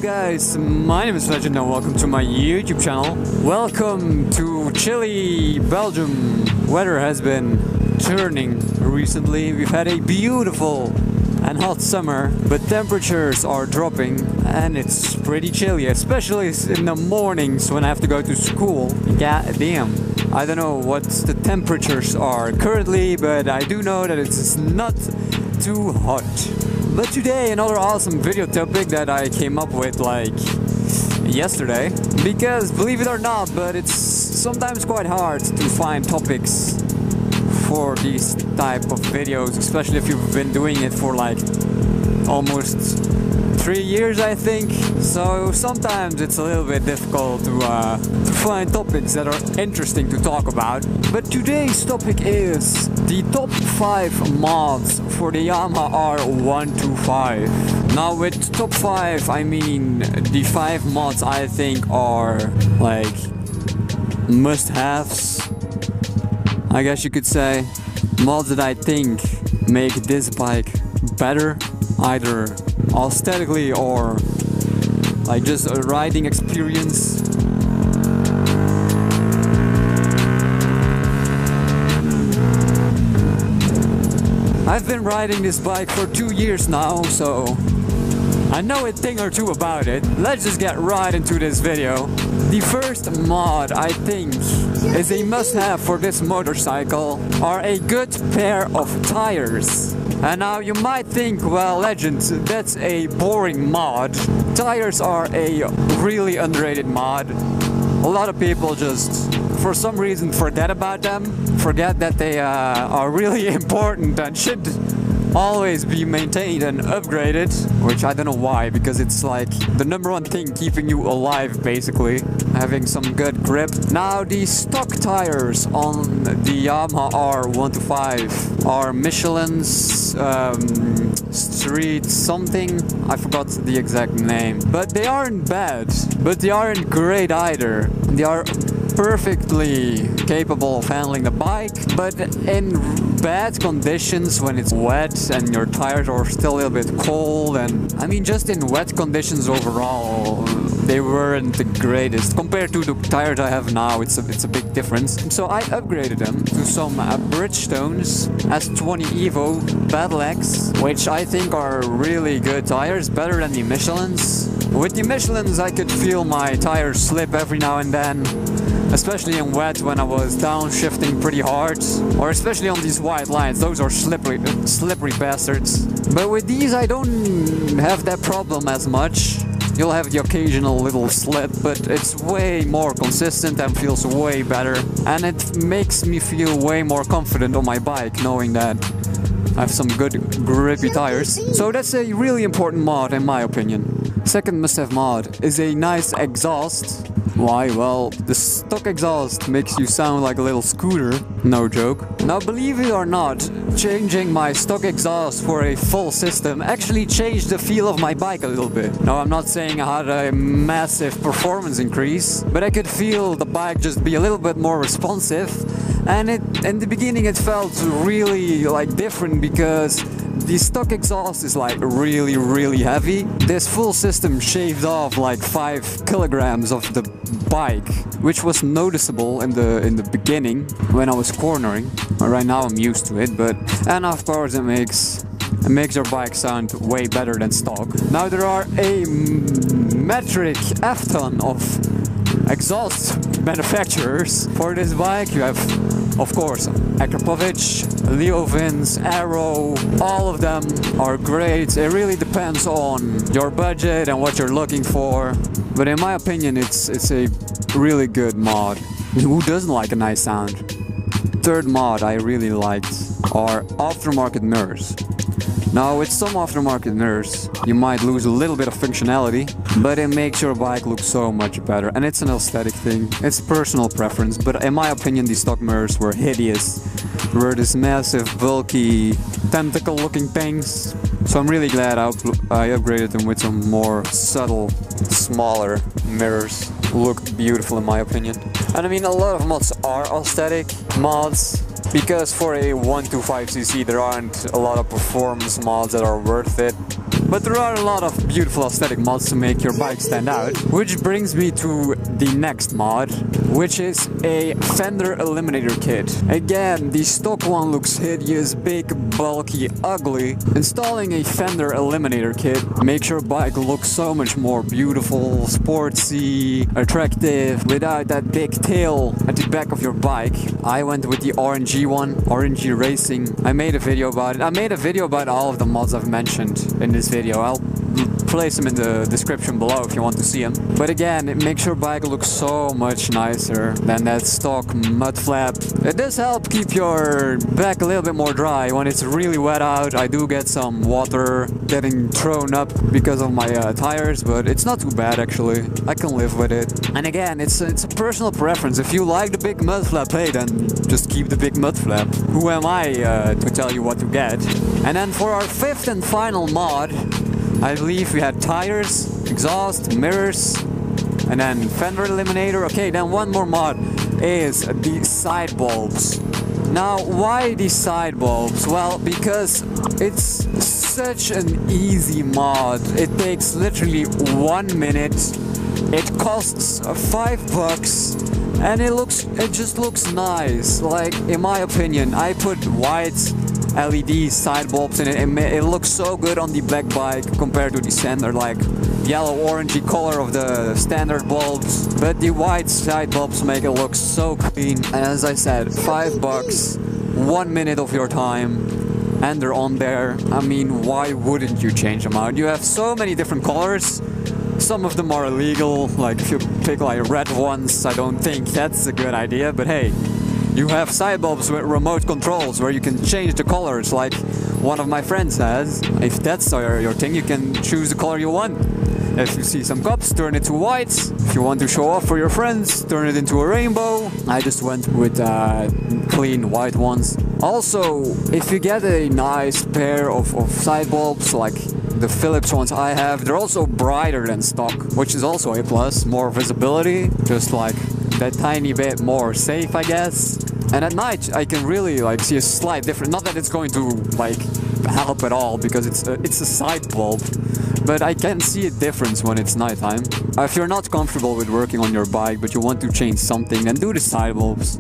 Guys, my name is Legend and welcome to my YouTube channel. Welcome to chilly Belgium. Weather has been turning recently. We've had a beautiful and hot summer, but temperatures are dropping and it's pretty chilly, especially in the mornings when I have to go to school. God damn. I don't know what the temperatures are currently, but I do know that it's not too hot. But today, another awesome video topic that I came up with like yesterday. Because believe it or not, but it's sometimes quite hard to find topics for these type of videos, especially if you've been doing it for like almost 3 years, I think. So sometimes it's a little bit difficult to find topics that are interesting to talk about. But today's topic is the top 5 mods for the Yamaha R125. Now with top 5, I mean the 5 mods I think are like must-haves, I guess you could say. Mods that I think make this bike better, either aesthetically or like just a riding experience. I've been riding this bike for 2 years now, so I know a thing or two about it. Let's just get right into this video. The first mod I think is a must-have for this motorcycle are a good pair of tires. And now you might think, well, Legend, that's a boring mod. Tires are a really underrated mod. A lot of people just, for some reason, forget about them. Forget that they are really important and should always be maintained and upgraded. Which I don't know why, because it's like the #1 thing keeping you alive, basically. Having some good grip. Now the stock tires on the Yamaha R125 are Michelin's Street something. I forgot the exact name. But they aren't bad. But they aren't great either. They are perfectly capable of handling the bike, but in bad conditions when it's wet and your tires are still a little bit cold, and I mean just in wet conditions overall, they weren't the greatest. Compared to the tires I have now, it's a big difference. So I upgraded them to some Bridgestones S20 Evo Battle X, which I think are really good tires, better than the Michelin's. With the Michelin's I could feel my tires slip every now and then, especially in wet when I was downshifting pretty hard, or especially on these white lines. Those are slippery bastards. But with these I don't have that problem as much. You'll have the occasional little slip, but it's way more consistent and feels way better. And it makes me feel way more confident on my bike, knowing that I have some good grippy tires. So that's a really important mod in my opinion. Second must-have mod is a nice exhaust. Why? Well, the stock exhaust makes you sound like a little scooter, no joke. Now believe it or not, changing my stock exhaust for a full system actually changed the feel of my bike a little bit. Now I'm not saying I had a massive performance increase, but I could feel the bike just be a little bit more responsive. And in the beginning it felt really like different because the stock exhaust is like really heavy. This full system shaved off like 5 kilograms of the bike, which was noticeable in the beginning when I was cornering. Right now I'm used to it, and of course it makes your bike sound way better than stock. Now there are a metric F-ton of exhaust manufacturers for this bike. You have, of course, Akrapovic, Leovins, Arrow, all of them are great. It really depends on your budget and what you're looking for. But in my opinion, it's a really good mod. Who doesn't like a nice sound? Third mod I really liked are aftermarket mirrors. Now with some aftermarket mirrors, you might lose a little bit of functionality, but it makes your bike look so much better. And it's an aesthetic thing, it's personal preference, but in my opinion these stock mirrors were hideous. They were this massive, bulky, tentacle looking things. So I'm really glad I upgraded them with some more subtle, smaller mirrors. Look beautiful in my opinion. And I mean, a lot of mods are aesthetic mods, because for a 125cc there aren't a lot of performance mods that are worth it. But there are a lot of beautiful aesthetic mods to make your bike stand out. Which brings me to the next mod, which is a Fender Eliminator Kit. Again, the stock one looks hideous, big, bulky, ugly. Installing a Fender Eliminator Kit makes your bike look so much more beautiful, sportsy, attractive, without that big tail at the back of your bike. I went with the RNG one, RNG Racing. I made a video about it. I made a video about all of the mods I've mentioned in this video. I'll place them in the description below if you want to see them. But again, it makes your bike look so much nicer than that stock mud flap. It does help keep your back a little bit more dry when it's really wet out. I do get some water getting thrown up because of my tires, but it's not too bad actually. I can live with it. And again, it's a personal preference. If you like the big mud flap, hey, then just keep the big mud flap. Who am I to tell you what to get? And then for our fifth and final mod, I believe we had tires, exhaust, mirrors, and then Fender Eliminator. Okay, then one more mod is the side bulbs. Now, why these side bulbs? Well, because it's such an easy mod. It takes literally 1 minute. It costs $5, and it just looks nice. Like, in my opinion, I put white LED side bulbs in it, and it looks so good on the black bike compared to the standard like yellow orangey color of the standard bulbs. But the white side bulbs make it look so clean. And as I said, $5, 1 minute of your time, and they're on there. I mean, why wouldn't you change them out? You have so many different colors. Some of them are illegal, like if you pick like red ones, I don't think that's a good idea, but hey, you have side bulbs with remote controls where you can change the colors like one of my friends has. If that's your thing, you can choose the color you want. If you see some cups, turn it to white. If you want to show off for your friends, turn it into a rainbow. I just went with clean white ones. Also, if you get a nice pair of side bulbs like the Philips ones I have, they're also brighter than stock, which is also a plus. More visibility, just like that tiny bit more safe, I guess. And at night I can really like see a slight difference. Not that it's going to like help at all because it's a side bulb, but I can see a difference when it's nighttime. If you're not comfortable with working on your bike but you want to change something, then do the side bulbs.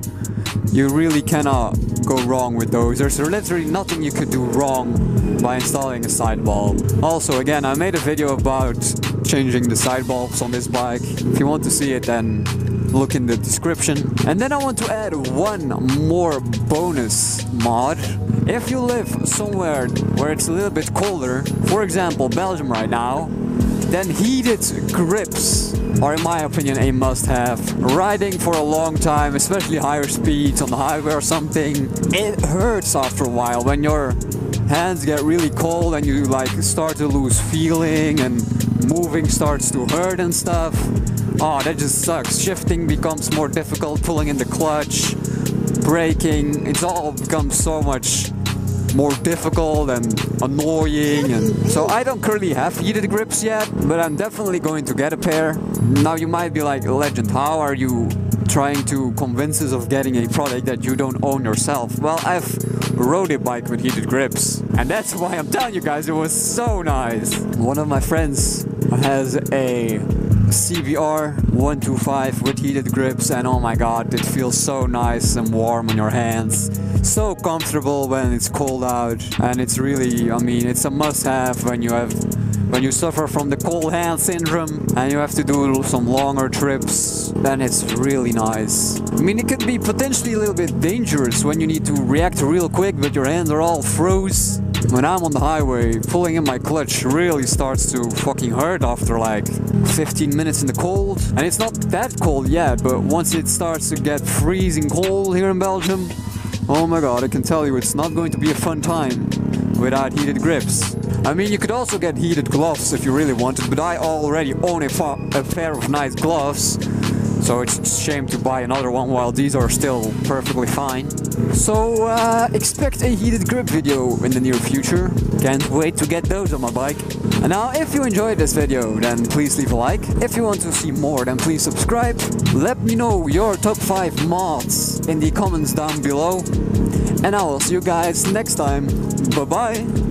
You really cannot go wrong with those. There's literally nothing you could do wrong by installing a side bulb. Also, again, I made a video about changing the side bulbs on this bike. If you want to see it, then look in the description. And then I want to add one more bonus mod. If you live somewhere where it's a little bit colder, for example Belgium right now, then heated grips are in my opinion a must-have. Riding for a long time, especially higher speeds on the highway or something, it hurts after a while when your hands get really cold and you like start to lose feeling and moving starts to hurt and stuff. Oh, that just sucks. Shifting becomes more difficult, pulling in the clutch, braking, it's all becomes so much more difficult and annoying. And so I don't currently have heated grips yet, but I'm definitely going to get a pair. Now you might be like, Legend, how are you trying to convince us of getting a product that you don't own yourself? Well, I've rode a bike with heated grips, and that's why I'm telling you guys it was so nice. One of my friends has a CBR 125 with heated grips, and oh my god, it feels so nice and warm on your hands. So comfortable when it's cold out, and it's really, I mean, it's a must-have when you suffer from the cold hand syndrome and you have to do some longer trips. Then it's really nice. I mean, it could be potentially a little bit dangerous when you need to react real quick but your hands are all froze. When I'm on the highway, pulling in my clutch really starts to fucking hurt after like 15 minutes in the cold. And it's not that cold yet, but once it starts to get freezing cold here in Belgium, oh my god, I can tell you it's not going to be a fun time without heated grips. I mean, you could also get heated gloves if you really wanted, but I already own a pair of nice gloves, So it's a shame to buy another one while these are still perfectly fine. So expect a heated grip video in the near future. Can't wait to get those on my bike. And now if you enjoyed this video, then please leave a like. If you want to see more, then please subscribe. Let me know your top 5 mods in the comments down below. And I will see you guys next time. Bye bye.